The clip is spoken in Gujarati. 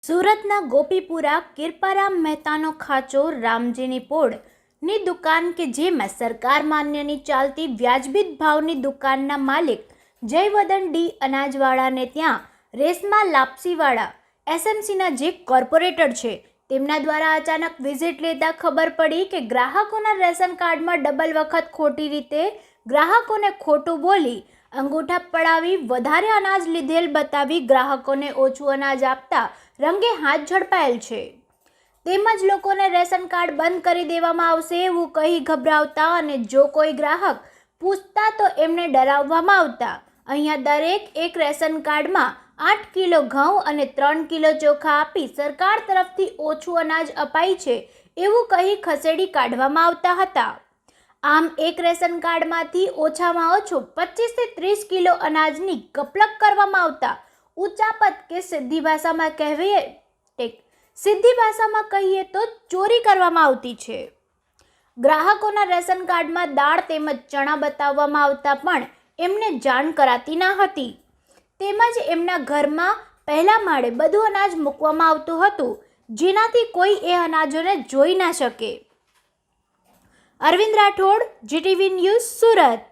સુરતના ગોપીપુરા કિરપારામ મહેતાનો ખાચો રામજીની પોળની દુકાન કે જેમાં સરકાર માન્યની ચાલતી વ્યાજબી ભાવની દુકાનના માલિક જયવર્ધન ડી અનાજવાળાને ત્યાં રેશમા લાપસીવાળા એસએમસીના જે કોર્પોરેટર છે તેમના દ્વારા અચાનક વિઝિટ લેતા ખબર પડી કે ગ્રાહકોના રેશન કાર્ડમાં ડબલ વખત ખોટી રીતે ગ્રાહકોને ખોટું બોલી અંગૂઠા પડાવી વધારે અનાજ લીધેલ બતાવી ગ્રાહકોને ઓછું અનાજ આપતા રંગે હાથ ઝડપાયેલ છે। તેમજ લોકોને રેશન કાર્ડ બંધ કરી દેવામાં આવશે એવું કહી ગભરાવતા અને જો કોઈ ગ્રાહક પૂછતા તો એમને ડરાવવામાં આવતા અહીંયા દરેક એક રેશન કાર્ડમાં 8 કિલો ઘઉં અને 3 કિલો ચોખા આપી સરકાર તરફથી ઓછું અનાજ અપાય છે એવું કહી ખસેડી કાઢવામાં આવતા હતા। આમ એક રેશન કાર્ડમાંથી ઓછામાં ઓછું 25 થી 30 કિલો અનાજની કપલક કરવામાં આવતા ઉચાપત કે સીધી ભાષામાં કહીએ તો ચોરી કરવામાં આવતી છે। ગ્રાહકોના રેશન કાર્ડમાં દાળ તેમજ ચણા બતાવવામાં આવતા પણ એમને જાણ કરાતી ન હતી તેમજ એમના ઘરમાં પહેલા માળે બધું અનાજ મૂકવામાં આવતું હતું જેનાથી કોઈ એ અનાજોને જોઈ ના શકે। Arvind Rathod, GTV news, Surat.